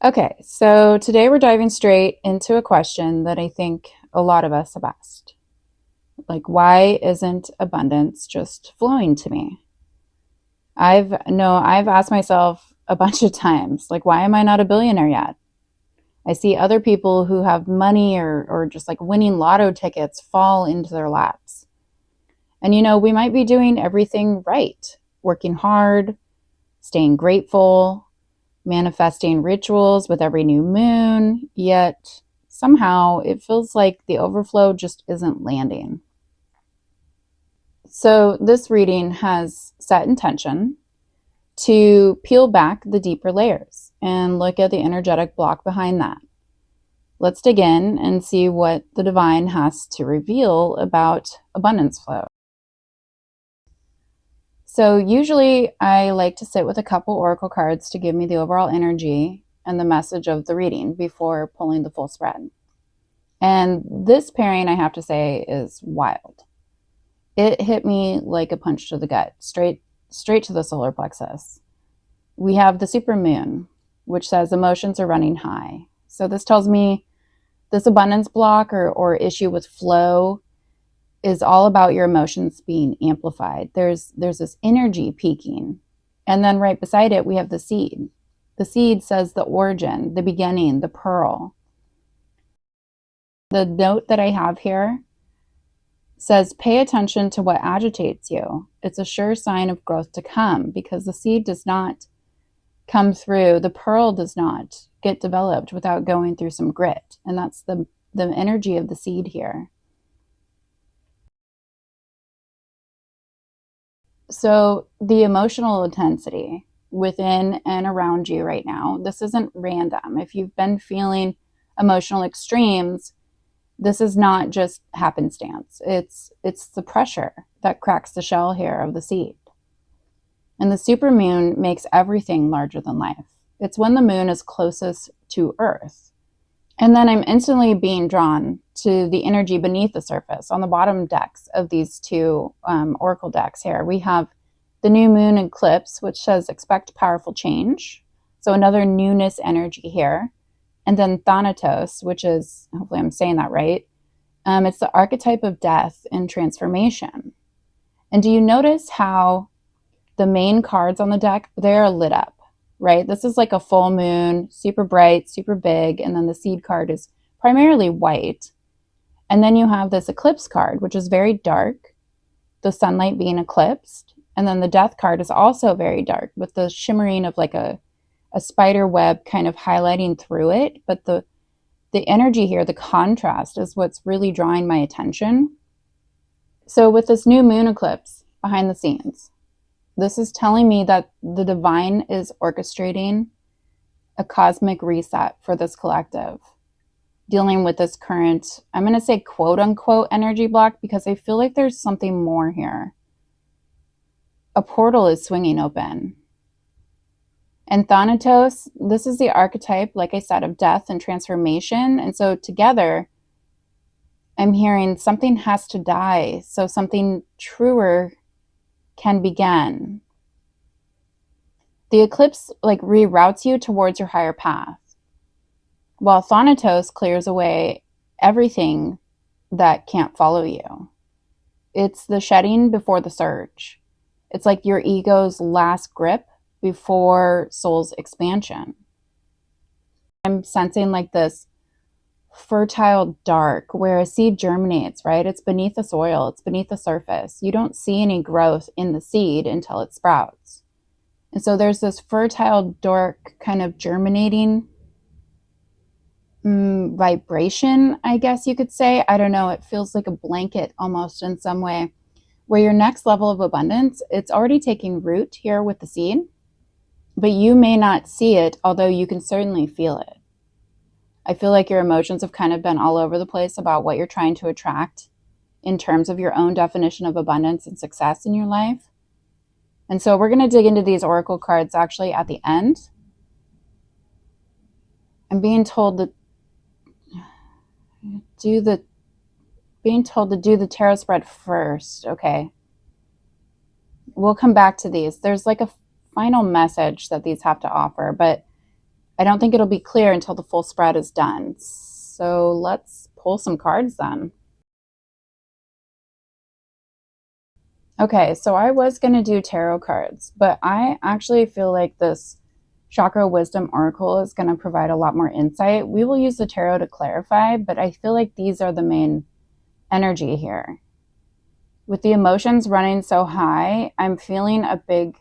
Okay, so today we're diving straight into a question that I think a lot of us have asked. Like, why isn't abundance just flowing to me? I've asked myself a bunch of times, like, why am I not a billionaire yet? I see other people who have money or just like winning lotto tickets fall into their laps. And we might be doing everything right, working hard, staying grateful, manifesting rituals with every new moon, yet somehow it feels like the overflow just isn't landing. So, this reading has set intention to peel back the deeper layers and look at the energetic block behind that. Let's dig in and see what the divine has to reveal about abundance flow. So, usually I like to sit with a couple oracle cards to give me the overall energy and the message of the reading before pulling the full spread. And this pairing, I have to say, is wild. It hit me like a punch to the gut, straight to the solar plexus. We have the super moon, which says emotions are running high. So this tells me this abundance block or issue with flow is all about your emotions being amplified. There's this energy peaking. And then right beside it, we have the seed. The seed says the origin, the beginning, the pearl. The note that I have here says pay attention to what agitates you. It's a sure sign of growth to come because the seed does not come through, the pearl does not get developed without going through some grit. And that's the energy of the seed here. So the emotional intensity within and around you right now, this isn't random. If you've been feeling emotional extremes, this is not just happenstance. It's the pressure that cracks the shell here of the seed. And the supermoon makes everything larger than life. It's when the moon is closest to Earth. And then I'm instantly being drawn to the energy beneath the surface. On the bottom decks of these two oracle decks here, we have the new moon eclipse, which says expect powerful change. So another newness energy here. And then Thanatos, which is, hopefully I'm saying that right, it's the archetype of death and transformation. And do you notice how the main cards on the deck, they're lit up, right? This is like a full moon, super bright, super big. And then the seed card is primarily white. And then you have this eclipse card, which is very dark, the sunlight being eclipsed. And then the death card is also very dark with the shimmering of like a spider web kind of highlighting through it. But the energy here, the contrast is what's really drawing my attention. So with this new moon eclipse behind the scenes, this is telling me that the divine is orchestrating a cosmic reset for this collective, dealing with this current, I'm going to say quote unquote energy block because I feel like there's something more here. A portal is swinging open. And Thanatos, this is the archetype, like I said, of death and transformation. And so together, I'm hearing something has to die so something truer can begin. The eclipse like reroutes you towards your higher path, while Thanatos clears away everything that can't follow you. It's the shedding before the surge. It's like your ego's last grip before soul's expansion. I'm sensing like this fertile dark where a seed germinates, right? It's beneath the soil, it's beneath the surface. You don't see any growth in the seed until it sprouts. And so there's this fertile dark kind of germinating vibration, I guess you could say. I don't know, it feels like a blanket almost in some way, where your next level of abundance, it's already taking root here with the seed, but you may not see it, although you can certainly feel it. I feel like your emotions have kind of been all over the place about what you're trying to attract in terms of your own definition of abundance and success in your life. And so we're going to dig into these oracle cards actually at the end. I'm being told to do the tarot spread first. Okay. We'll come back to these. There's like a final message that these have to offer, but I don't think it'll be clear until the full spread is done. So let's pull some cards then. Okay, so I was going to do tarot cards, but I actually feel like this Chakra Wisdom Oracle is going to provide a lot more insight. We will use the tarot to clarify, but I feel like these are the main energy here. With the emotions running so high, I'm feeling a big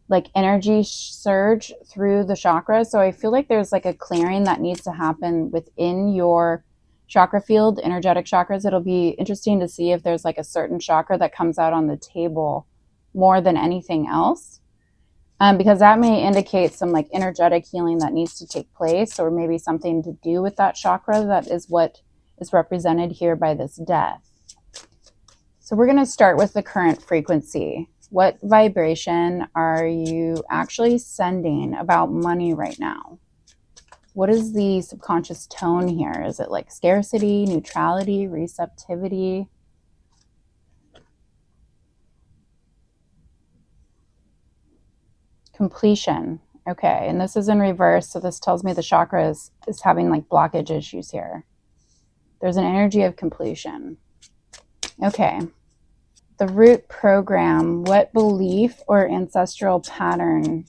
like energy surge through the chakras. So I feel like there's like a clearing that needs to happen within your chakra field, energetic chakras. It'll be interesting to see if there's like a certain chakra that comes out on the table more than anything else. Because that may indicate some like energetic healing that needs to take place, or maybe something to do with that chakra. That is what is represented here by this death. So we're going to start with the current frequency. What vibration are you actually sending about money right now? What is the subconscious tone here? Is it like scarcity, neutrality, receptivity? Completion. Okay, and this is in reverse, so this tells me the chakra is having like blockage issues here. There's an energy of completion. Okay. The root program, what belief or ancestral pattern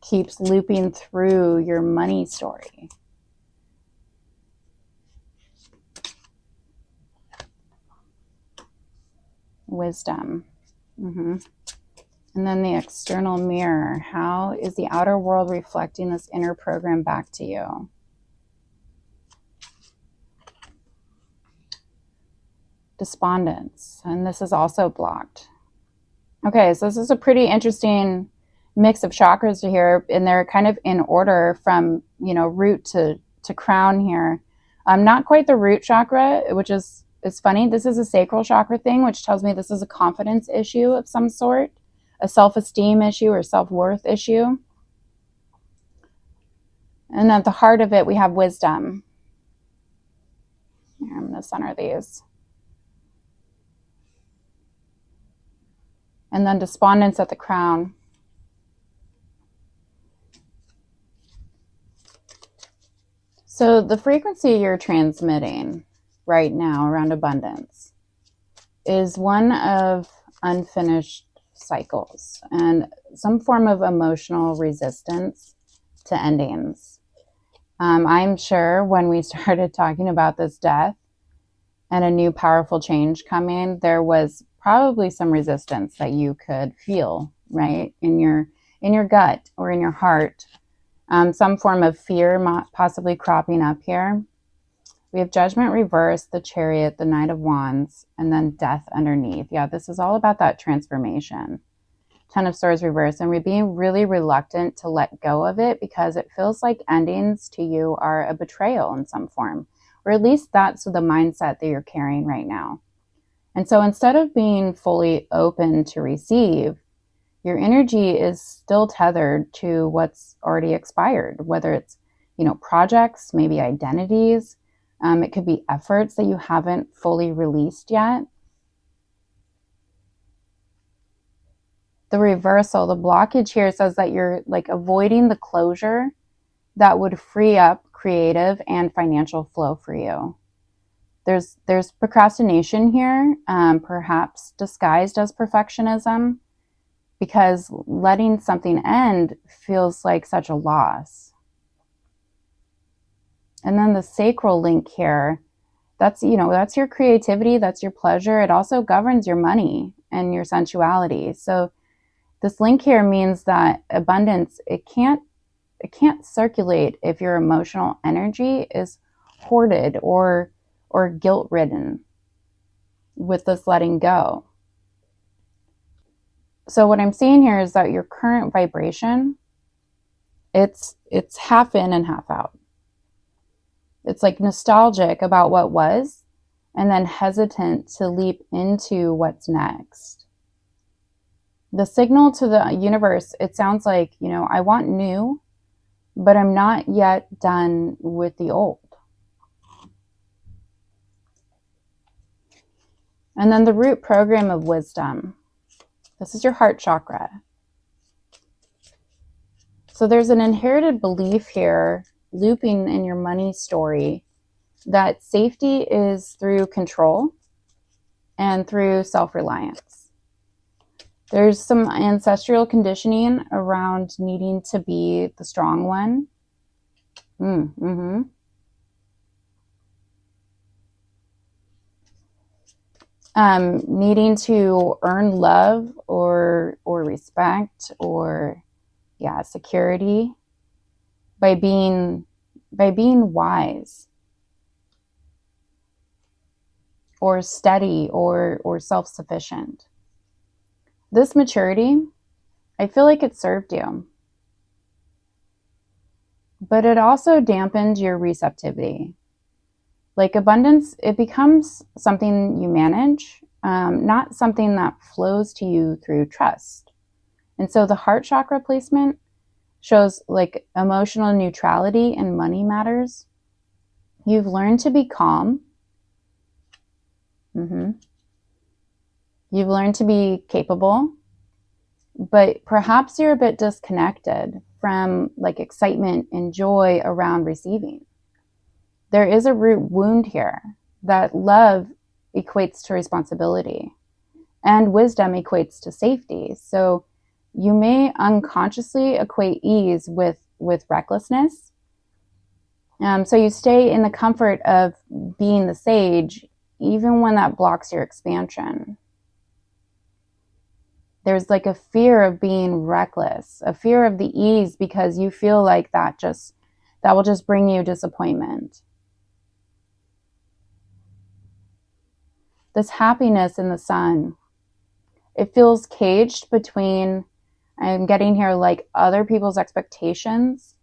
keeps looping through your money story? Wisdom. Mm-hmm. And then the external mirror. How is the outer world reflecting this inner program back to you? Despondence. And this is also blocked. Okay, so this is a pretty interesting mix of chakras here, and they're kind of in order from, root to crown here. Not quite the root chakra, which is funny. This is a sacral chakra thing, which tells me this is a confidence issue of some sort, a self-esteem issue or self-worth issue. And at the heart of it, we have wisdom. Here, I'm going to center these. And then despondence at the crown. So the frequency you're transmitting right now around abundance is one of unfinished cycles and some form of emotional resistance to endings. I'm sure when we started talking about this death and a new powerful change coming, there was probably some resistance that you could feel, right, in your gut or in your heart. Some form of fear possibly cropping up here. We have Judgment reversed, the Chariot, the Knight of Wands, and then Death underneath. Yeah, this is all about that transformation. Ten of Swords reversed, and we're being really reluctant to let go of it because it feels like endings to you are a betrayal in some form, or at least that's the mindset that you're carrying right now. And so instead of being fully open to receive, your energy is still tethered to what's already expired, whether it's, projects, maybe identities. It could be efforts that you haven't fully released yet. The reversal, the blockage here says that you're like avoiding the closure that would free up creative and financial flow for you. There's procrastination here, perhaps disguised as perfectionism, because letting something end feels like such a loss. And then the sacral link here, that's your creativity, that's your pleasure. It also governs your money and your sensuality. So this link here means that abundance, it can't circulate if your emotional energy is hoarded or guilt-ridden with this letting go. So what I'm seeing here is that your current vibration, it's half in and half out. It's like nostalgic about what was and then hesitant to leap into what's next. The signal to the universe, it sounds like, I want new, but I'm not yet done with the old. And then the root program of wisdom. This is your heart chakra. So there's an inherited belief here, looping in your money story, that safety is through control and through self-reliance. There's some ancestral conditioning around needing to be the strong one. Needing to earn love or respect or security by being wise or steady or self-sufficient. This maturity, I feel like it served you, but it also dampened your receptivity. Like abundance, it becomes something you manage, not something that flows to you through trust. And so the heart chakra placement shows like emotional neutrality in money matters. You've learned to be calm. You've learned to be capable, but perhaps you're a bit disconnected from like excitement and joy around receiving. There is a root wound here that love equates to responsibility and wisdom equates to safety. So you may unconsciously equate ease with recklessness. So you stay in the comfort of being the sage, even when that blocks your expansion. There's like a fear of being reckless, a fear of the ease, because you feel like that will just bring you disappointment. This happiness in the sun, it feels caged between, I'm getting here, like other people's expectations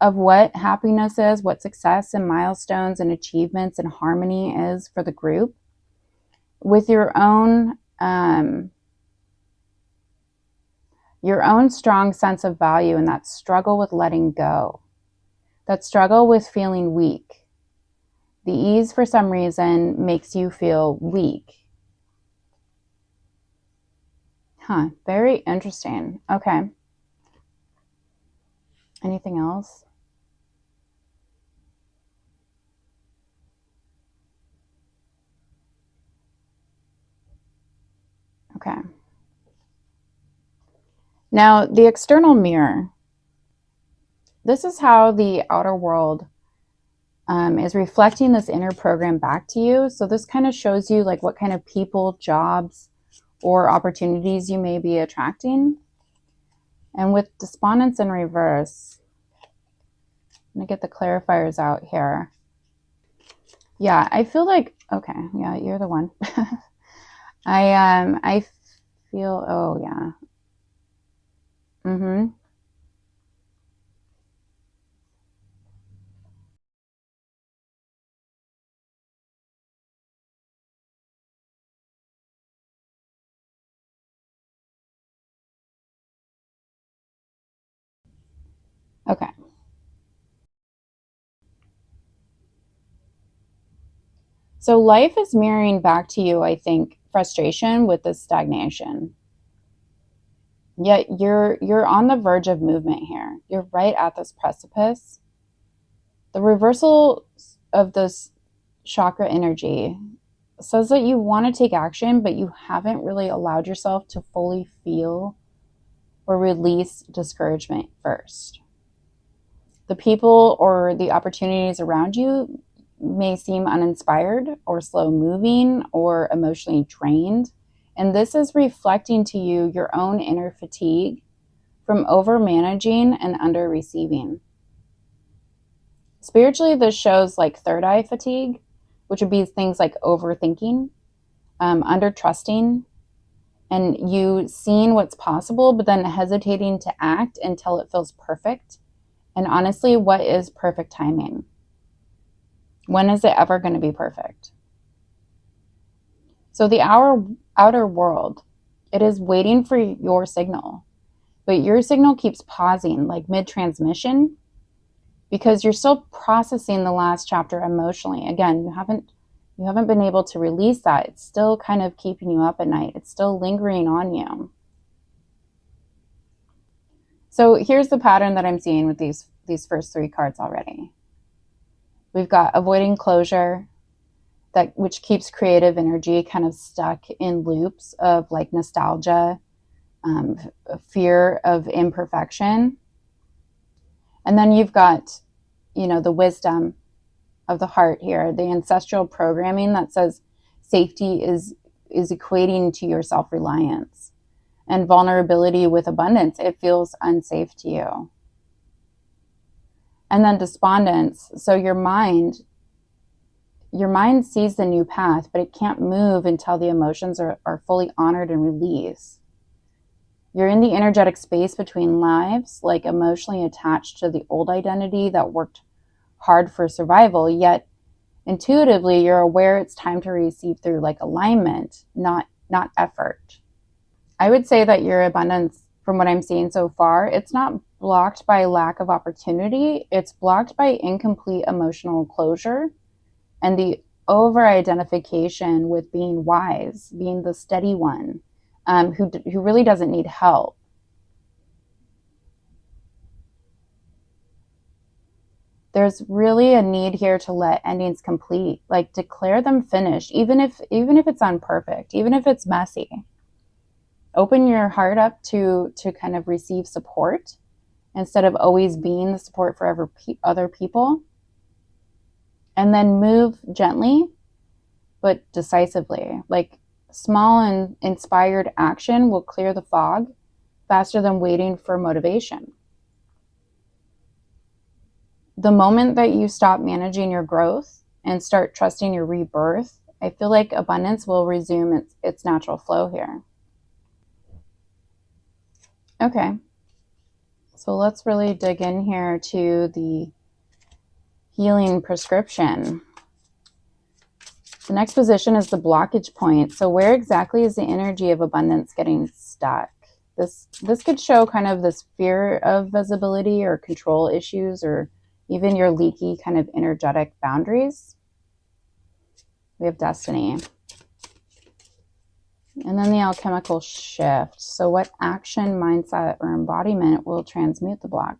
of what happiness is, what success and milestones and achievements and harmony is for the group, with your own strong sense of value, and that struggle with letting go, that struggle with feeling weak. The ease, for some reason, makes you feel weak. Very interesting. Okay. Anything else? Okay. Now, the external mirror. This is how the outer world is reflecting this inner program back to you. So this kind of shows you like what kind of people, jobs, or opportunities you may be attracting. And with despondence in reverse, I'm gonna get the clarifiers out here. Yeah, I feel like, okay, yeah, you're the one. I feel, oh yeah. Okay. So life is mirroring back to you, I think, frustration with this stagnation. Yet you're on the verge of movement here. You're right at this precipice. The reversal of this chakra energy says that you want to take action, but you haven't really allowed yourself to fully feel or release discouragement first. The people or the opportunities around you may seem uninspired or slow moving or emotionally drained. And this is reflecting to you your own inner fatigue from over managing and under receiving. Spiritually, this shows like third eye fatigue, which would be things like overthinking, under trusting, and you seeing what's possible, but then hesitating to act until it feels perfect. And honestly, what is perfect timing? When is it ever going to be perfect? So the outer world, it is waiting for your signal, but your signal keeps pausing like mid-transmission because you're still processing the last chapter emotionally. Again, you haven't been able to release that. It's still kind of keeping you up at night. It's still lingering on you. So here's the pattern that I'm seeing with these first three cards already. We've got avoiding closure, which keeps creative energy kind of stuck in loops of like nostalgia, fear of imperfection. And then you've got, the wisdom of the heart here, the ancestral programming that says safety is equating to your self-reliance, and vulnerability with abundance. It feels unsafe to you. And then despondence. So your mind sees the new path, but it can't move until the emotions are fully honored and released. You're in the energetic space between lives, like emotionally attached to the old identity that worked hard for survival, yet intuitively you're aware it's time to receive through like alignment, not effort. I would say that your abundance, from what I'm seeing so far, it's not blocked by lack of opportunity. It's blocked by incomplete emotional closure and the over-identification with being wise, being the steady one, who really doesn't need help. There's really a need here to let endings complete, like declare them finished, even if it's imperfect, even if it's messy. Open your heart up to kind of receive support instead of always being the support for other people. And then move gently but decisively. Like small and inspired action will clear the fog faster than waiting for motivation. The moment that you stop managing your growth and start trusting your rebirth, I feel like abundance will resume its natural flow here. Okay, so let's really dig in here to the healing prescription. The next position is the blockage point. So where exactly is the energy of abundance getting stuck? This could show kind of this fear of visibility or control issues, or even your leaky kind of energetic boundaries. We have destiny. And then the alchemical shift. So what action, mindset, or embodiment will transmute the block?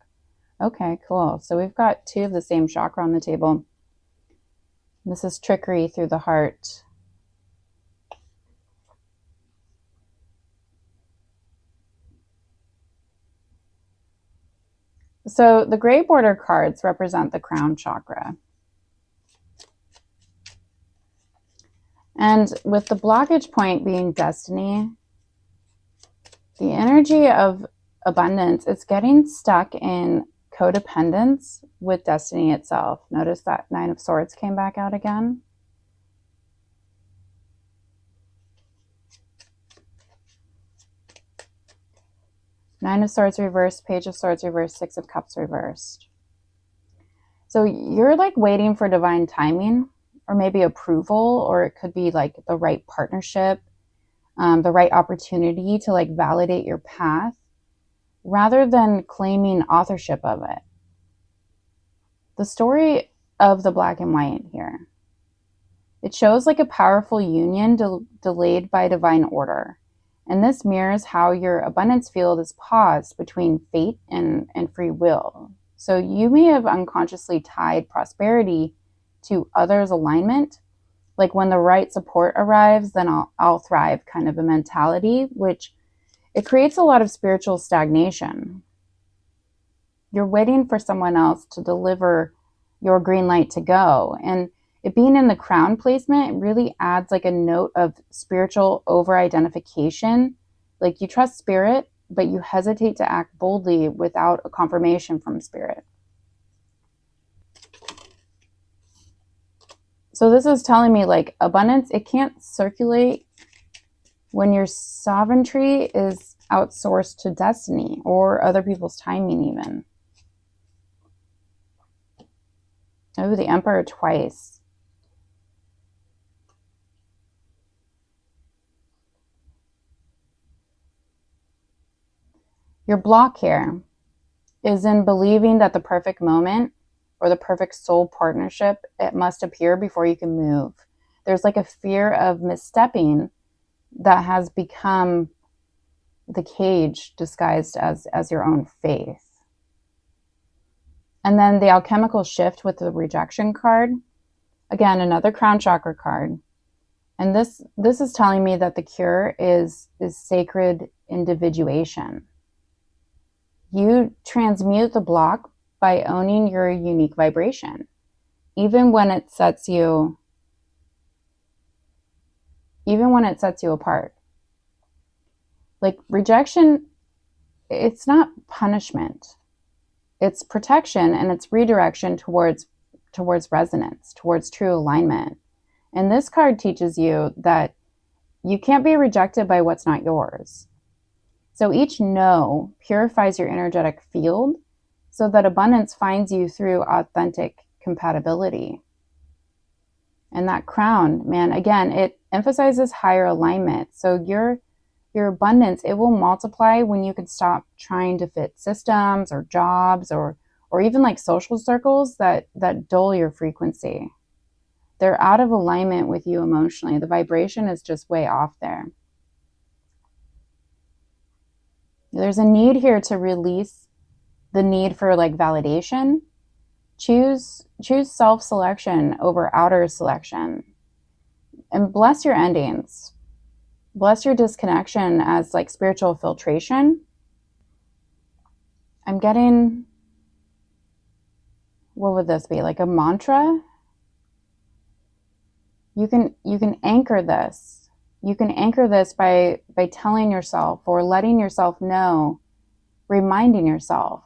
Okay, cool. So we've got two of the same chakra on the table. This is trickery through the heart. So the gray border cards represent the crown chakra. And with the blockage point being destiny, the energy of abundance, it's getting stuck in codependence with destiny itself. Notice that Nine of Swords came back out again. Nine of Swords reversed, Page of Swords reversed, Six of Cups reversed. So you're like waiting for divine timing, or maybe approval, or it could be like the right partnership, the right opportunity to like validate your path, rather than claiming authorship of it. The story of the black and white here, it shows like a powerful union delayed by divine order. And this mirrors how your abundance field is paused between fate and free will. So you may have unconsciously tied prosperity to others' alignment, like when the right support arrives, then I'll thrive kind of a mentality, which it creates a lot of spiritual stagnation. You're waiting for someone else to deliver your green light to go. And it being in the crown placement really adds like a note of spiritual over-identification. Like you trust spirit, but you hesitate to act boldly without a confirmation from spirit. So this is telling me like abundance, it can't circulate when your sovereignty is outsourced to destiny or other people's timing even. Oh, the Emperor twice. Your block here is in believing that the perfect moment or the perfect soul partnership, it must appear before you can move. There's like a fear of misstepping that has become the cage disguised as your own faith. And then the alchemical shift with the rejection card. Again, another crown chakra card. And this is telling me that the cure is sacred individuation. You transmute the block by owning your unique vibration, even when it sets you apart. Like rejection, it's not punishment. It's protection, and it's redirection towards resonance, towards true alignment. And this card teaches you that you can't be rejected by what's not yours. So each no purifies your energetic field so that abundance finds you through authentic compatibility. And that crown, man, again, it emphasizes higher alignment. So your abundance, it will multiply when you can stop trying to fit systems or jobs or even like social circles that dull your frequency. They're out of alignment with you emotionally. The vibration is just way off there. There's a need here to release the need for like validation. Choose self-selection over outer selection. And bless your endings. Bless your disconnection as like spiritual filtration. I'm getting, what would this be? Like a mantra? You can anchor this. You can anchor this by telling yourself or letting yourself know, reminding yourself,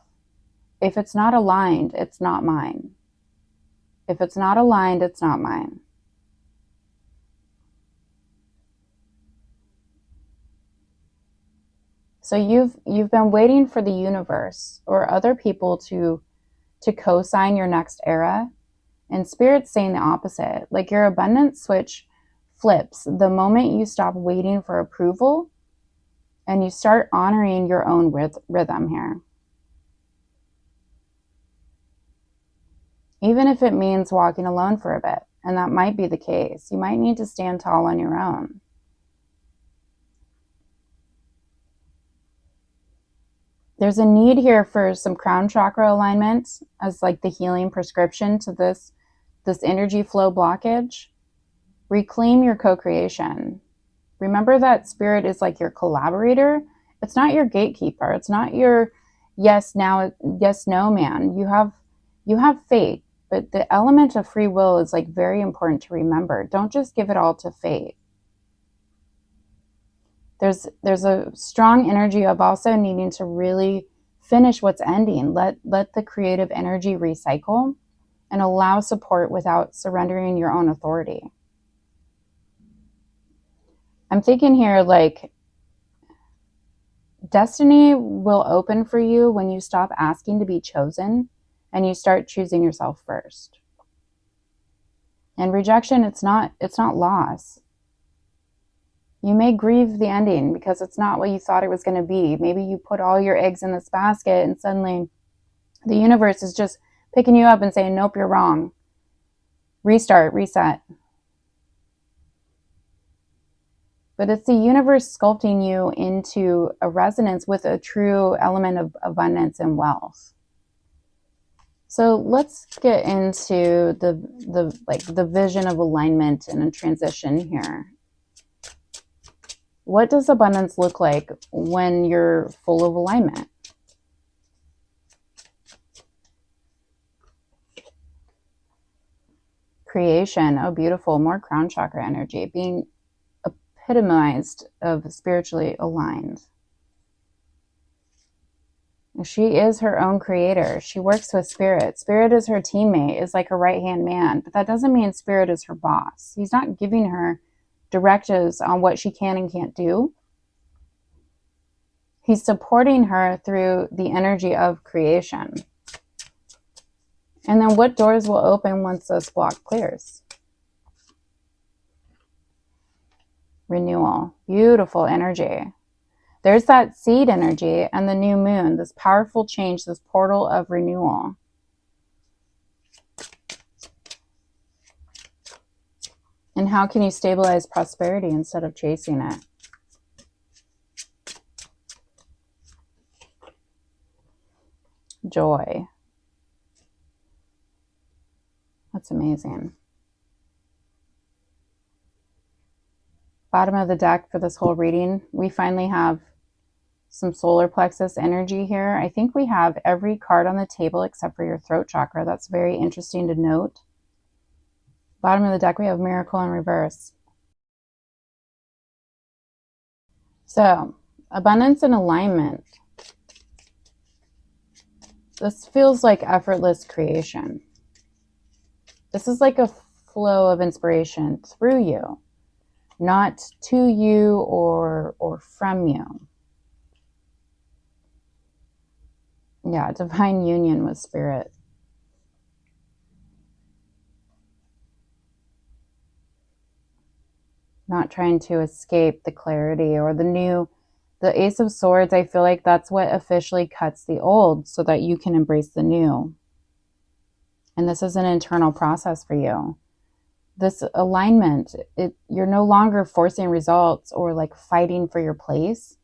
if it's not aligned, it's not mine. If it's not aligned, it's not mine. So you've been waiting for the universe or other people to co-sign your next era, and Spirit's saying the opposite. Like your abundance switch flips the moment you stop waiting for approval and you start honoring your own rhythm here. Even if it means walking alone for a bit, and that might be the case. You might need to stand tall on your own. There's a need here for some crown chakra alignment as like the healing prescription to this energy flow blockage. Reclaim your co-creation. Remember that Spirit is like your collaborator. It's not your gatekeeper. It's not your yes no man. You have fate, but the element of free will is like very important to remember. Don't just give it all to fate. There's a strong energy of also needing to really finish what's ending. Let the creative energy recycle and allow support without surrendering your own authority. I'm thinking here like destiny will open for you when you stop asking to be chosen and you start choosing yourself first. And rejection, it's not loss. You may grieve the ending because it's not what you thought it was going to be. Maybe you put all your eggs in this basket and suddenly the universe is just picking you up and saying, nope, you're wrong. Restart, reset. But it's the universe sculpting you into a resonance with a true element of abundance and wealth. So let's get into the vision of alignment and a transition here. What does abundance look like when you're full of alignment? Creation, oh beautiful, more crown chakra energy, being epitomized of spiritually aligned. She is her own creator. She works with Spirit. Spirit is her teammate, is like her right-hand man. But that doesn't mean Spirit is her boss. He's not giving her directives on what she can and can't do. He's supporting her through the energy of creation. And then what doors will open once this block clears? Renewal. Beautiful energy. There's that seed energy and the new moon, this powerful change, this portal of renewal. And how can you stabilize prosperity instead of chasing it? joy. That's amazing. Bottom of the deck for this whole reading, we finally have some solar plexus energy here. I think we have every card on the table except for your throat chakra. That's very interesting to note. Bottom of the deck, we have miracle in reverse. So, abundance and alignment. This feels like effortless creation. This is like a flow of inspiration through you, not to you or from you. Yeah, divine union with spirit. Not trying to escape the clarity or the Ace of Swords. I feel like that's what officially cuts the old so that you can embrace the new. And this is an internal process for you. This alignment, you're no longer forcing results or like fighting for your place.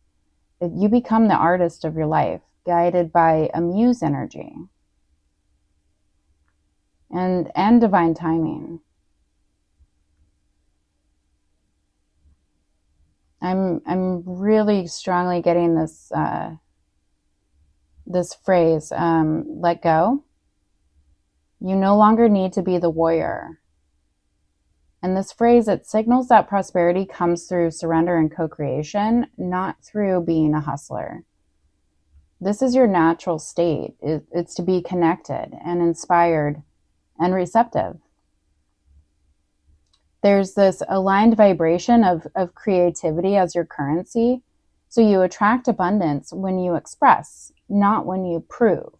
You become the artist of your life, guided by a muse energy and divine timing. I'm really strongly getting this this phrase, let go. You no longer need to be the warrior. And this phrase, it signals that prosperity comes through surrender and co-creation, not through being a hustler. This is your natural state. It's to be connected and inspired and receptive. There's this aligned vibration of creativity as your currency. So you attract abundance when you express, not when you prove.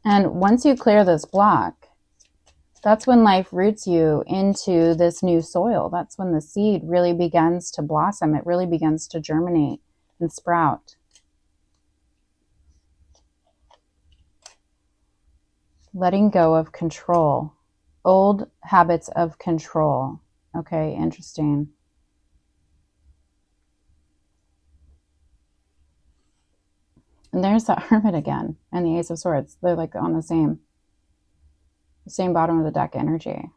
And once you clear this block, that's when life roots you into this new soil. That's when the seed really begins to blossom. It really begins to germinate and sprout. Letting go of control. Old habits of control. Okay, interesting. And there's that Hermit again and the Ace of Swords. They're like on the same bottom of the deck energy.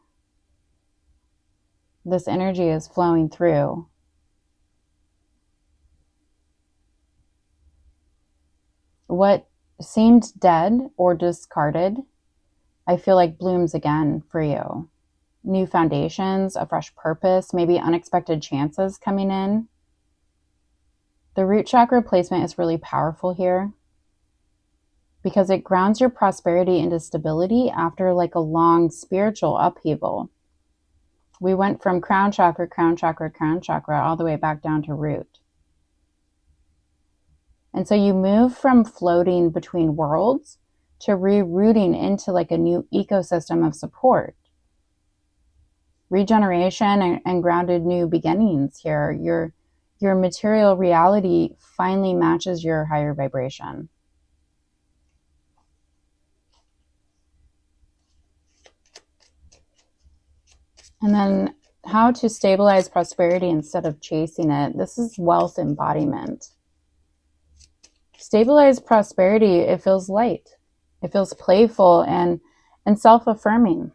This energy is flowing through. What seemed dead or discarded, I feel like blooms again for you. New foundations, a fresh purpose, maybe unexpected chances coming in. The root chakra placement is really powerful here because it grounds your prosperity into stability after like a long spiritual upheaval. We went from crown chakra, all the way back down to root. And so you move from floating between worlds to rerouting into like a new ecosystem of support. Regeneration and grounded new beginnings here. Your material reality finally matches your higher vibration. And then how to stabilize prosperity instead of chasing it. This is wealth embodiment. Stabilize prosperity, it feels light. It feels playful and self-affirming.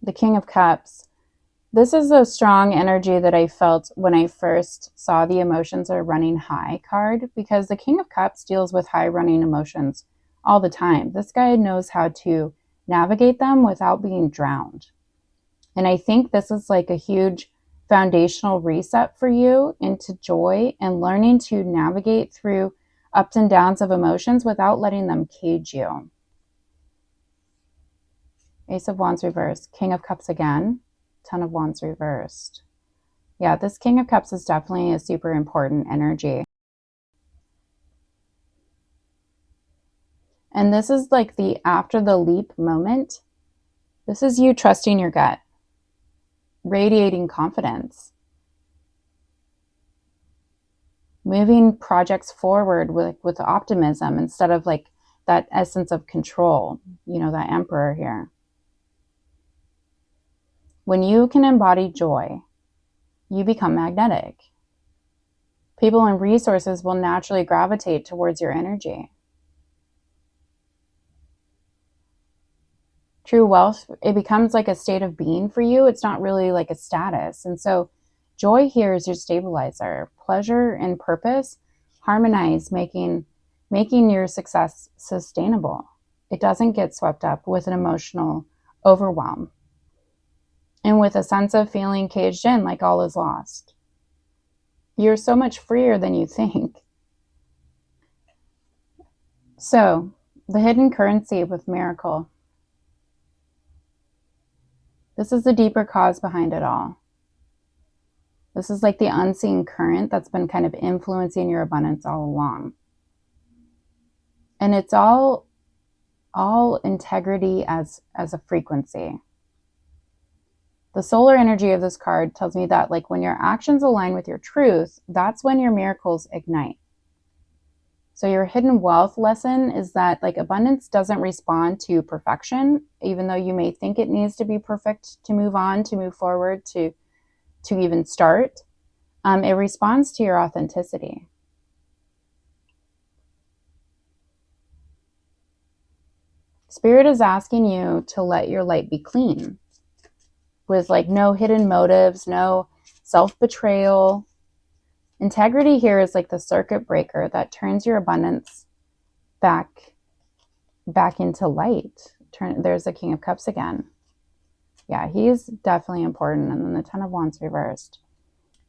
The King of Cups. This is a strong energy that I felt when I first saw the emotions are running high card, because the King of Cups deals with high running emotions all the time. This guy knows how to navigate them without being drowned. And I think this is like a huge foundational reset for you into joy and learning to navigate through ups and downs of emotions without letting them cage you. Ace of Wands reversed, King of Cups again, Ten of Wands reversed. Yeah, this King of Cups is definitely a super important energy. And this is like the after the leap moment. This is you trusting your gut, radiating confidence, moving projects forward with optimism instead of like that essence of control, that Emperor here. When you can embody joy, you become magnetic. People and resources will naturally gravitate towards your energy. True wealth, it becomes like a state of being for you. It's not really like a status. And so joy here is your stabilizer. Pleasure and purpose harmonize, making your success sustainable. It doesn't get swept up with an emotional overwhelm and with a sense of feeling caged in, like all is lost. You're so much freer than you think. So, the hidden currency with miracle. This is the deeper cause behind it all. This is like the unseen current that's been kind of influencing your abundance all along. And it's all integrity as a frequency. The solar energy of this card tells me that like when your actions align with your truth, that's when your miracles ignite. So your hidden wealth lesson is that like abundance doesn't respond to perfection, even though you may think it needs to be perfect to move on, to move forward, to even start. It responds to your authenticity. Spirit is asking you to let your light be clean, with like no hidden motives, no self-betrayal. Integrity here is like the circuit breaker that turns your abundance back into light. There's the King of Cups again. Yeah, he's definitely important. And then the Ten of Wands reversed.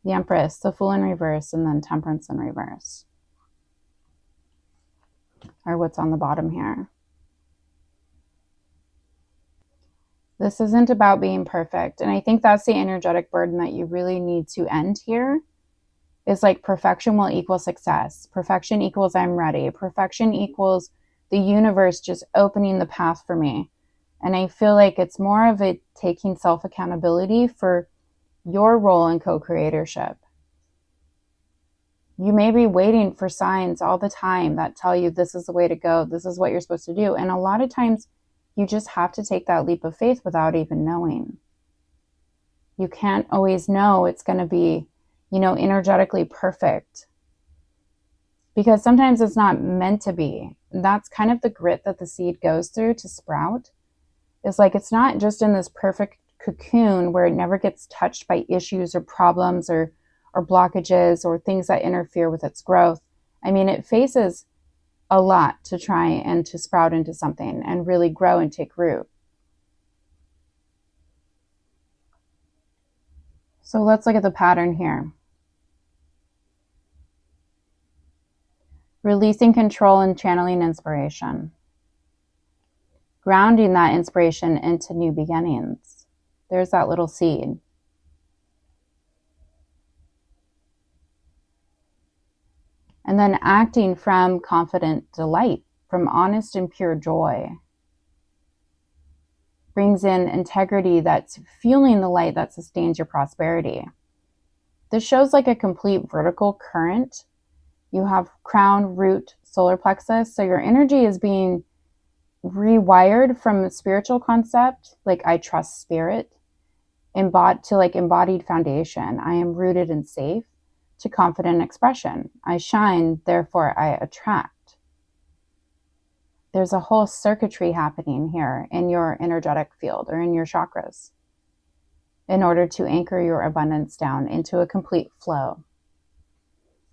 The Empress, the Fool in reverse, and then Temperance in reverse. Or what's on the bottom here. This isn't about being perfect. And I think that's the energetic burden that you really need to end here. Is like perfection will equal success. Perfection equals I'm ready. Perfection equals the universe just opening the path for me. And I feel like it's more of a taking self-accountability for your role in co-creatorship. You may be waiting for signs all the time that tell you this is the way to go. This is what you're supposed to do. And a lot of times you just have to take that leap of faith without even knowing. You can't always know it's going to be energetically perfect, because sometimes it's not meant to be. That's kind of the grit that the seed goes through to sprout. It's like it's not just in this perfect cocoon where it never gets touched by issues or problems or blockages or things that interfere with its growth. I mean, it faces a lot to try and to sprout into something and really grow and take root. So let's look at the pattern here. Releasing control and channeling inspiration. Grounding that inspiration into new beginnings. There's that little seed. And then acting from confident delight, from honest and pure joy. Brings in integrity that's fueling the light that sustains your prosperity. This shows like a complete vertical current. You have crown, root, solar plexus. So your energy is being rewired from a spiritual concept, like I trust spirit, to like embodied foundation. I am rooted and safe, to confident expression. I shine, therefore I attract. There's a whole circuitry happening here in your energetic field or in your chakras in order to anchor your abundance down into a complete flow.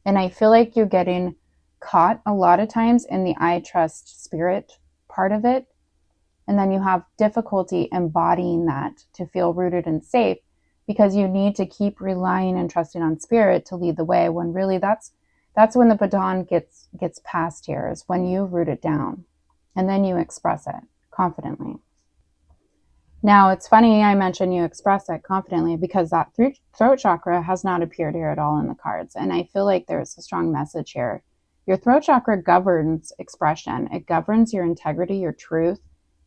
And I feel like you're getting caught a lot of times in the I trust spirit part of it. And then you have difficulty embodying that to feel rooted and safe, because you need to keep relying and trusting on spirit to lead the way, when really that's when the baton gets passed here, is when you root it down and then you express it confidently. Now, it's funny I mentioned you express it confidently, because that throat chakra has not appeared here at all in the cards. And I feel like there's a strong message here. Your throat chakra governs expression. It governs your integrity, your truth,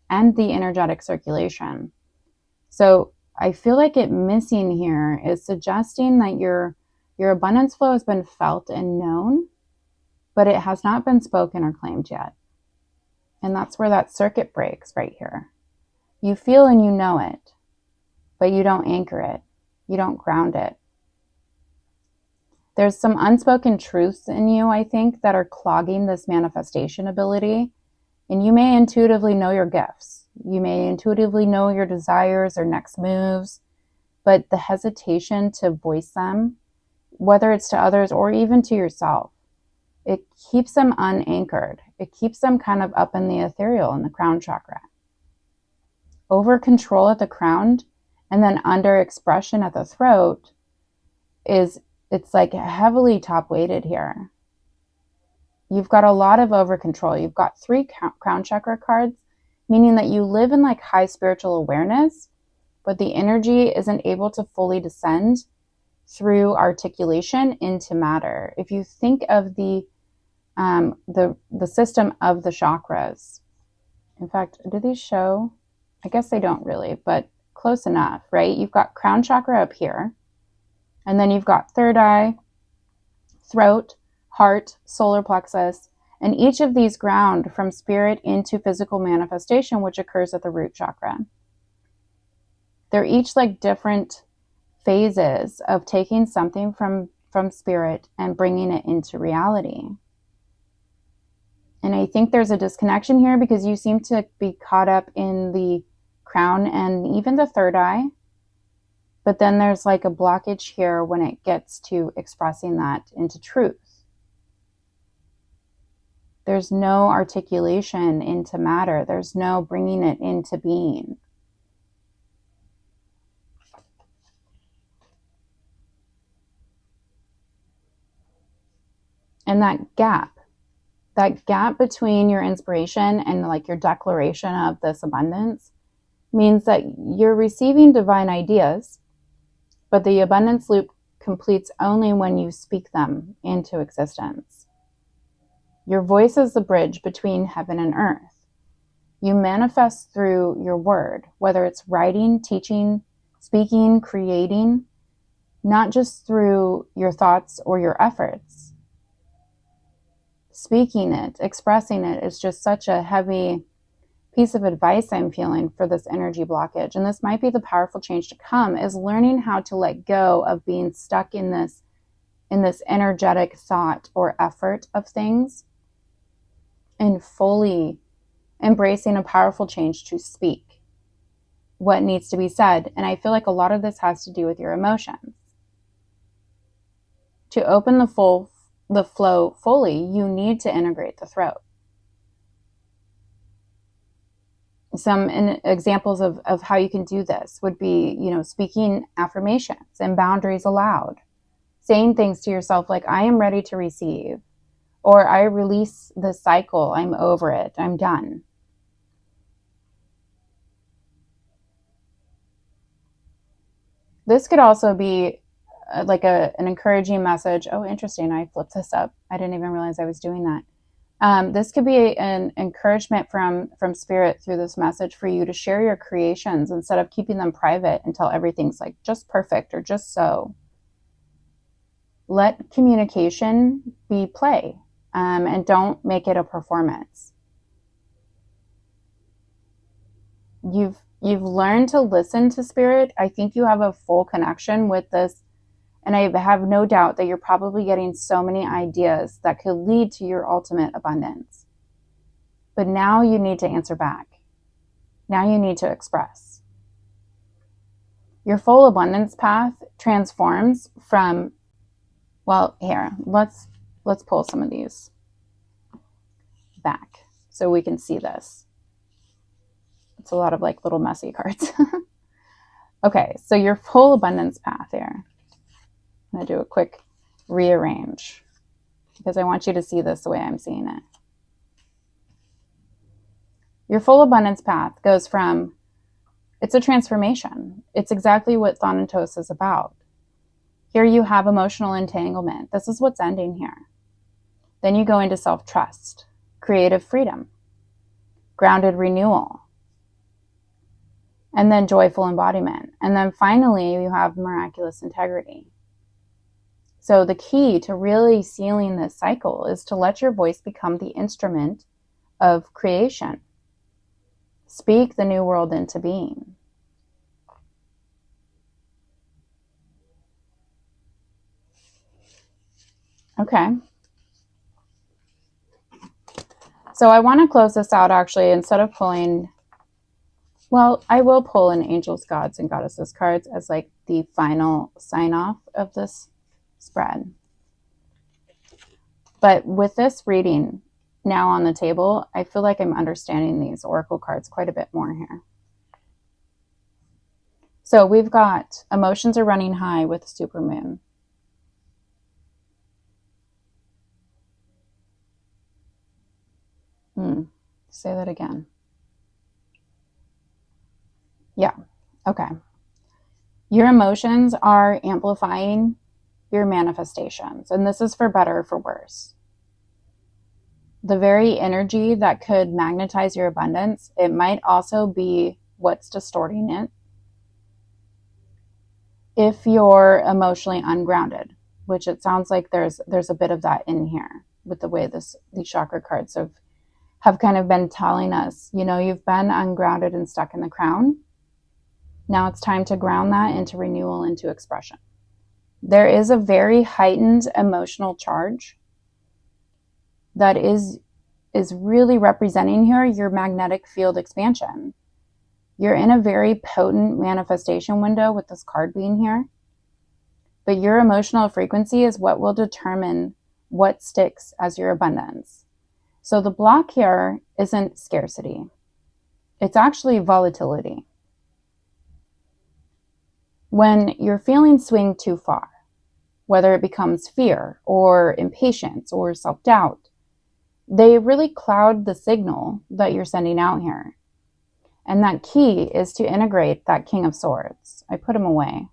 and the energetic circulation. So I feel like it missing here is suggesting that your abundance flow has been felt and known, but it has not been spoken or claimed yet. And that's where that circuit breaks right here. You feel and you know it, but you don't anchor it. You don't ground it. There's some unspoken truths in you, I think, that are clogging this manifestation ability. And you may intuitively know your gifts. You may intuitively know your desires or next moves, but the hesitation to voice them, whether it's to others or even to yourself, it keeps them unanchored. It keeps them kind of up in the ethereal, in the crown chakra. Over control at the crown and then under expression at the throat it's like heavily top weighted here. You've got a lot of over control. You've got 3 crown chakra cards, meaning that you live in like high spiritual awareness, but the energy isn't able to fully descend through articulation into matter. If you think of the system of the chakras, in fact, do these show? I guess they don't really, but close enough, right? You've got crown chakra up here, and then you've got third eye, throat, heart, solar plexus, and each of these ground from spirit into physical manifestation, which occurs at the root chakra. They're each like different phases of taking something from spirit and bringing it into reality. And I think there's a disconnection here because you seem to be caught up in the crown and even the third eye. But then there's like a blockage here when it gets to expressing that into truth. There's no articulation into matter. There's no bringing it into being. And that gap between your inspiration and like your declaration of this abundance means that you're receiving divine ideas, but the abundance loop completes only when you speak them into existence. Your voice is the bridge between heaven and earth. You manifest through your word, whether it's writing, teaching, speaking, creating, not just through your thoughts or your efforts. Speaking it, expressing it is just such a heavy piece of advice I'm feeling for this energy blockage. And this might be the powerful change to come, is learning how to let go of being stuck in this energetic thought or effort of things and fully embracing a powerful change to speak what needs to be said. And I feel like a lot of this has to do with your emotions. To open the flow fully, you need to integrate the throat. Some examples of how you can do this would be, speaking affirmations and boundaries aloud, saying things to yourself like, I am ready to receive, or I release the cycle, I'm over it, I'm done. This could also be like an encouraging message. Oh, interesting. I flipped this up. I didn't even realize I was doing that. This could be an encouragement from spirit through this message for you to share your creations instead of keeping them private until everything's like just perfect or just so. Let communication be play, and don't make it a performance. You've learned to listen to spirit. I think you have a full connection with this. And I have no doubt that you're probably getting so many ideas that could lead to your ultimate abundance. But now you need to answer back. Now you need to express. Your full abundance path transforms from, well, here, let's pull some of these back so we can see this. It's a lot of like little messy cards. Okay, so your full abundance path here. I'm going to do a quick rearrange because I want you to see this the way I'm seeing it. Your full abundance path goes from, it's a transformation. It's exactly what Thanatos is about. Here you have emotional entanglement. This is what's ending here. Then you go into self-trust, creative freedom, grounded renewal, and then joyful embodiment. And then finally, you have miraculous integrity. So the key to really sealing this cycle is to let your voice become the instrument of creation. Speak the new world into being. Okay. So I want to close this out actually, instead of pulling, well, I will pull in Angels, Gods, and Goddesses cards as like the final sign off of this spread. But with this reading now on the table, I feel like I'm understanding these oracle cards quite a bit more here. So we've got emotions are running high with supermoon. Say that again. Yeah. Okay. Your emotions are amplifying your manifestations, and this is for better or for worse. The very energy that could magnetize your abundance, it might also be what's distorting it if you're emotionally ungrounded, which it sounds like there's a bit of that in here with the way these chakra cards have kind of been telling us, you know, you've been ungrounded and stuck in the crown. Now it's time to ground that into renewal, into expression. There is a very heightened emotional charge that is really representing here your magnetic field expansion. You're in a very potent manifestation window with this card being here. But your emotional frequency is what will determine what sticks as your abundance. So the block here isn't scarcity. It's actually volatility. When your feelings swing too far, whether it becomes fear or impatience or self-doubt, they really cloud the signal that you're sending out here. And that key is to integrate that King of Swords. I put him away.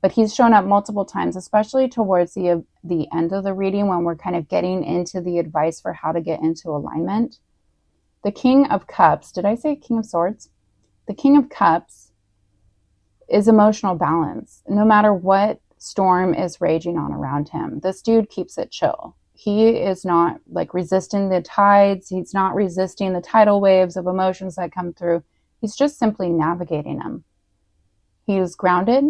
But he's shown up multiple times, especially towards the end of the reading when we're kind of getting into the advice for how to get into alignment. The King of Cups, did I say King of Swords? The King of Cups is emotional balance. No matter what storm is raging on around him, this dude keeps it chill. He is not like resisting the tides. He's not resisting the tidal waves of emotions that come through. He's just simply navigating them. He is grounded,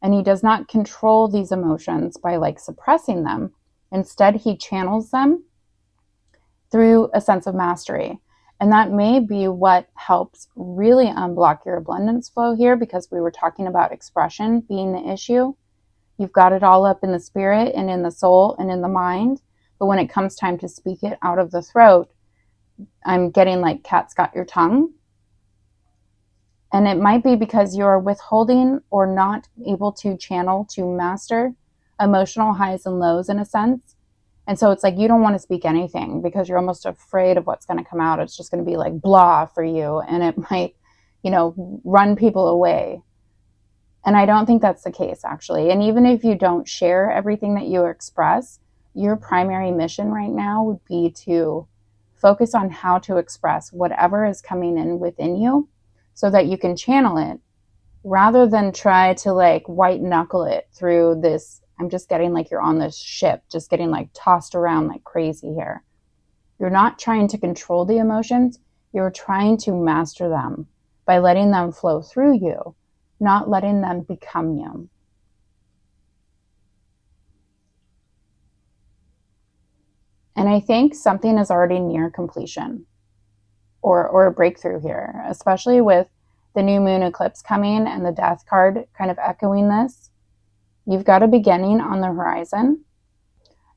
and he does not control these emotions by like suppressing them. Instead, he channels them through a sense of mastery. And that may be what helps really unblock your abundance flow here, because we were talking about expression being the issue. You've got it all up in the spirit and in the soul and in the mind. But when it comes time to speak it out of the throat, I'm getting like cat's got your tongue. And it might be because you're withholding or not able to channel, to master emotional highs and lows in a sense. And so it's like you don't want to speak anything because you're almost afraid of what's going to come out. It's just going to be like blah for you. And it might, you know, run people away. And I don't think that's the case, actually. And even if you don't share everything that you express, your primary mission right now would be to focus on how to express whatever is coming in within you so that you can channel it rather than try to like white knuckle it through this. I'm just getting like you're on this ship, just getting like tossed around like crazy here. You're not trying to control the emotions. You're trying to master them by letting them flow through you, not letting them become you. And I think something is already near completion or a breakthrough here, especially with the new moon eclipse coming and the death card kind of echoing this. You've got a beginning on the horizon.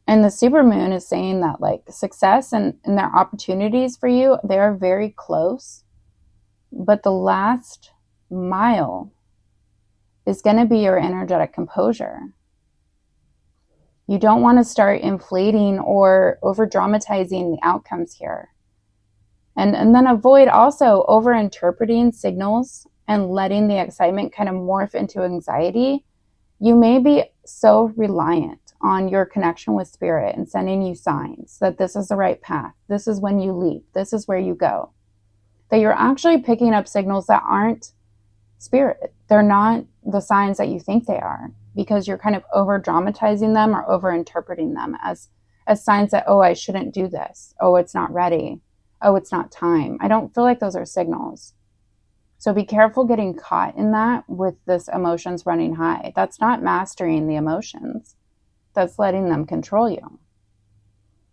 And the supermoon is saying that like success and their opportunities for you, they are very close. But the last mile is going to be your energetic composure. You don't want to start inflating or over dramatizing the outcomes here. And then avoid also over interpreting signals and letting the excitement kind of morph into anxiety. You may be so reliant on your connection with spirit and sending you signs that this is the right path. This is when you leap. This is where you go. That you're actually picking up signals that aren't spirit. They're not the signs that you think they are, because you're kind of over dramatizing them or over interpreting them as signs that, oh, I shouldn't do this. Oh, it's not ready. Oh, it's not time. I don't feel like those are signals. So be careful getting caught in that with this emotions running high. That's not mastering the emotions. that's letting them control you.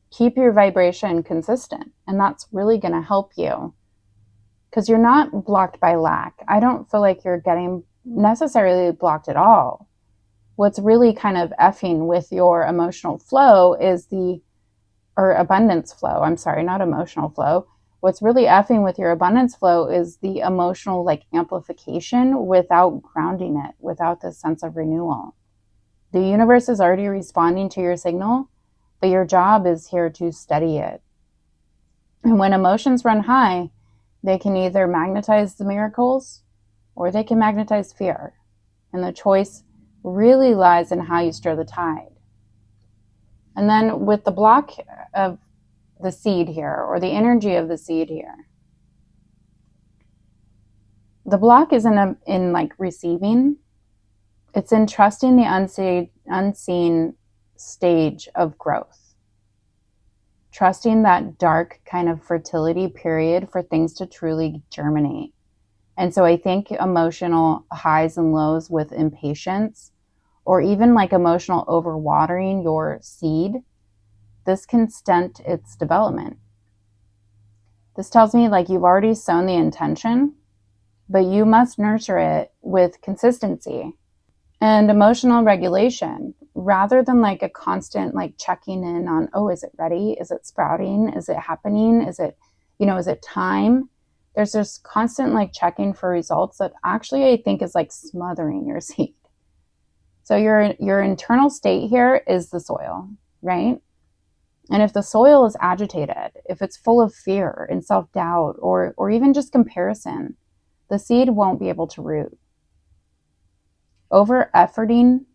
Keep your vibration consistent, and that's really going to help you, because you're not blocked by lack. I don't feel like you're getting necessarily blocked at all. What's really kind of effing with your emotional flow is or abundance flow. I'm sorry, not emotional flow. What's really effing with your abundance flow is the emotional like amplification without grounding it, without this sense of renewal. The universe is already responding to your signal, but your job is here to steady it. And when emotions run high, they can either magnetize the miracles or they can magnetize fear. And the choice really lies in how you stir the tide. And then with the block of the seed here, or the energy of the seed here, the block isn't in like receiving. It's in trusting the unseen stage of growth. Trusting that dark kind of fertility period for things to truly germinate. And so I think emotional highs and lows with impatience, or even like emotional overwatering your seed, this can stunt its development. This tells me like you've already sown the intention, but you must nurture it with consistency and emotional regulation, rather than like a constant like checking in on, oh, is it ready? Is it sprouting? Is it happening? Is it time? There's this constant like checking for results that actually I think is like smothering your seed. So your internal state here is the soil, right? And if the soil is agitated, if it's full of fear and self-doubt or even just comparison, the seed won't be able to root. Over efforting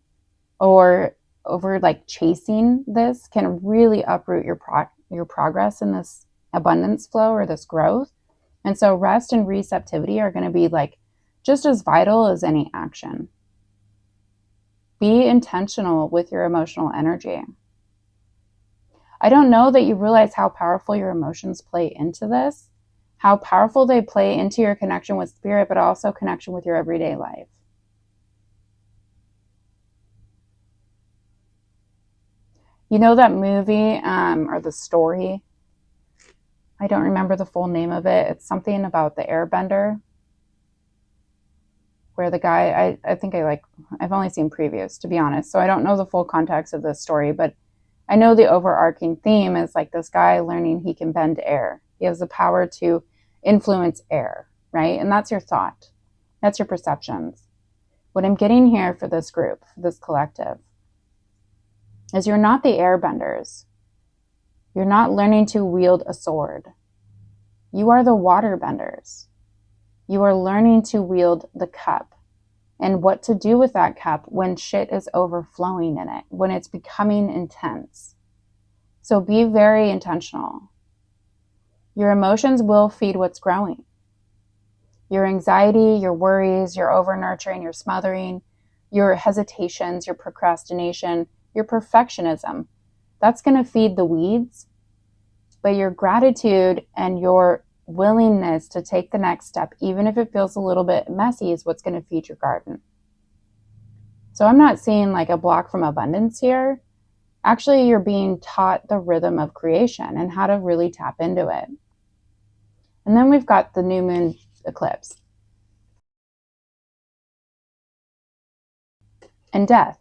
or over like chasing this can really uproot your progress in this abundance flow or this growth. And so rest and receptivity are going to be like just as vital as any action. Be intentional with your emotional energy. I don't know that you realize how powerful your emotions play into this, how powerful they play into your connection with spirit, but also connection with your everyday life. You know that movie or the story? I don't remember the full name of it. It's something about the Airbender, where the guy, I've only seen previews, to be honest, so I don't know the full context of this story, but I know the overarching theme is like this guy learning he can bend air. He has the power to influence air, right? And that's your thought. That's your perceptions. What I'm getting here for this group, for this collective, is you're not the airbenders. You're not learning to wield a sword. You are the water benders. You are learning to wield the cup and what to do with that cup when shit is overflowing in it, when it's becoming intense. So be very intentional. Your emotions will feed what's growing. Your anxiety, your worries, your over-nurturing, your smothering, your hesitations, your procrastination, your perfectionism, that's going to feed the weeds. But your gratitude and your willingness to take the next step, even if it feels a little bit messy, is what's going to feed your garden. So I'm not seeing like a block from abundance here. Actually, you're being taught the rhythm of creation and how to really tap into it. And then we've got the new moon eclipse and death.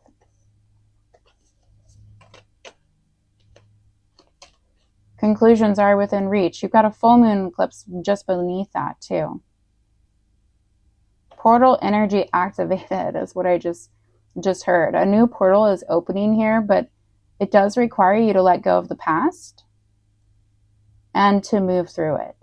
Conclusions are within reach. You've got a full moon eclipse just beneath that too. Portal energy activated is what I just heard. A new portal is opening here, but it does require you to let go of the past and to move through it.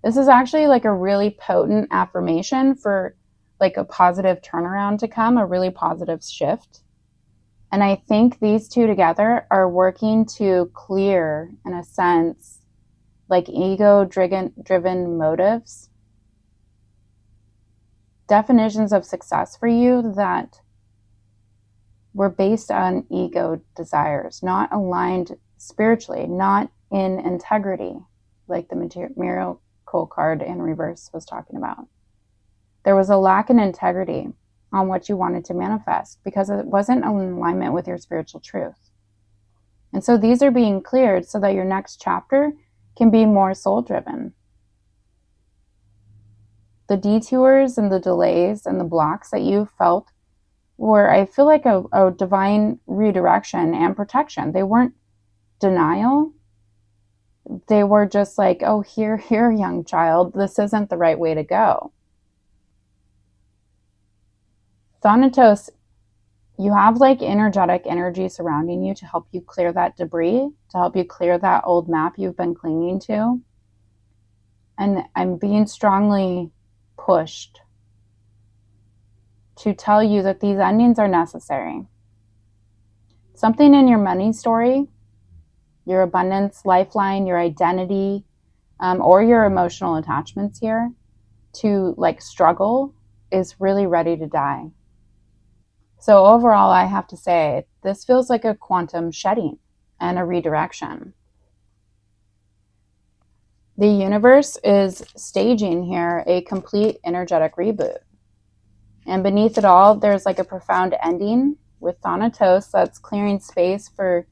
This is actually like a really potent affirmation for like a positive turnaround to come, a really positive shift. And I think these two together are working to clear, in a sense, like ego-driven motives, definitions of success for you that were based on ego desires, not aligned spiritually, not in integrity, like the miracle card in reverse was talking about. There was a lack in integrity. on what you wanted to manifest because it wasn't in alignment with your spiritual truth. And so these are being cleared so that your next chapter can be more soul driven. The detours and the delays and the blocks that you felt were, I feel like, a divine redirection and protection. They weren't denial. They were just like, oh, here, young child, this isn't the right way to go. Thanatos, you have like energetic energy surrounding you to help you clear that debris, to help you clear that old map you've been clinging to. And I'm being strongly pushed to tell you that these endings are necessary. Something in your money story, your abundance lifeline, your identity, or your emotional attachments here to like struggle is really ready to die. So overall, I have to say, this feels like a quantum shedding and a redirection. The universe is staging here a complete energetic reboot. And beneath it all, there's like a profound ending with Thanatos that's clearing space for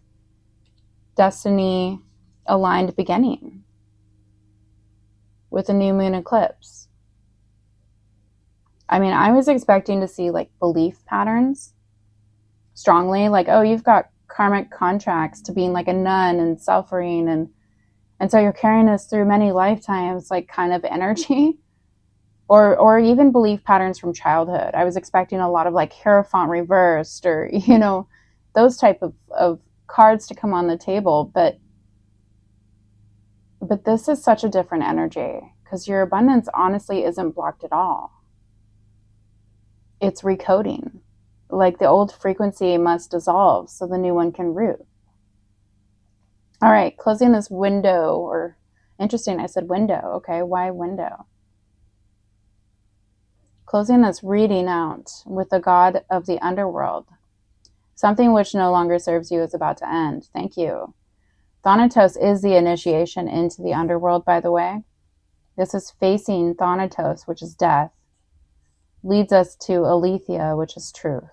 destiny aligned beginning with a new moon eclipse. I mean, I was expecting to see like belief patterns strongly, like, oh, you've got karmic contracts to being like a nun and suffering, and so you're carrying this through many lifetimes, like kind of energy. Or even belief patterns from childhood. I was expecting a lot of like Hierophant reversed, or those type of cards to come on the table, but this is such a different energy because your abundance honestly isn't blocked at all. It's recoding. Like the old frequency must dissolve so the new one can root. All right, closing this window, or interesting, I said window. Okay, why window? Closing this reading out with the god of the underworld. Something which no longer serves you is about to end. Thank you. Thanatos is the initiation into the underworld, by the way. This is facing Thanatos, which is death, leads us to Aletheia, which is truth.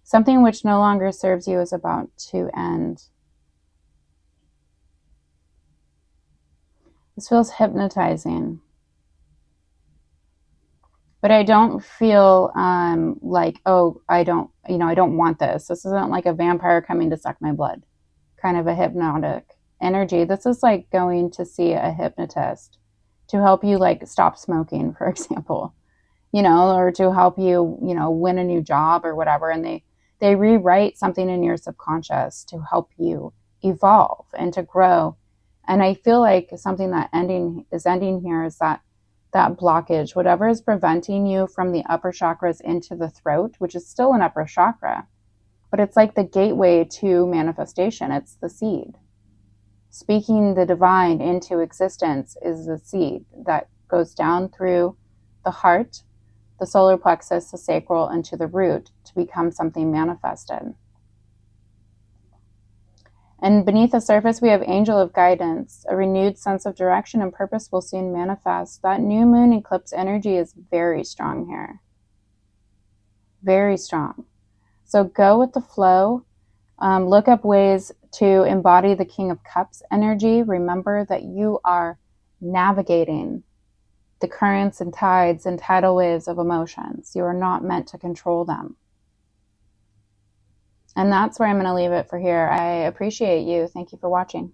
Something which no longer serves you is about to end. This feels hypnotizing. But I don't feel like, oh, I don't want this. This isn't like a vampire coming to suck my blood, kind of a hypnotic energy. This is like going to see a hypnotist to help you like stop smoking, for example, or to help you, win a new job or whatever. And they rewrite something in your subconscious to help you evolve and to grow. And I feel like something that is ending here is that blockage, whatever is preventing you from the upper chakras into the throat, which is still an upper chakra, but it's like the gateway to manifestation. It's the seed. Speaking the divine into existence is the seed that goes down through the heart, the solar plexus, the sacral, and to the root to become something manifested. And beneath the surface, we have angel of guidance. A renewed sense of direction and purpose will soon manifest. That new moon eclipse energy is very strong here. Very strong. So go with the flow. Look up ways to embody the King of Cups energy. Remember that you are navigating the currents and tides and tidal waves of emotions. You are not meant to control them. And that's where I'm going to leave it for here. I appreciate you. Thank you for watching.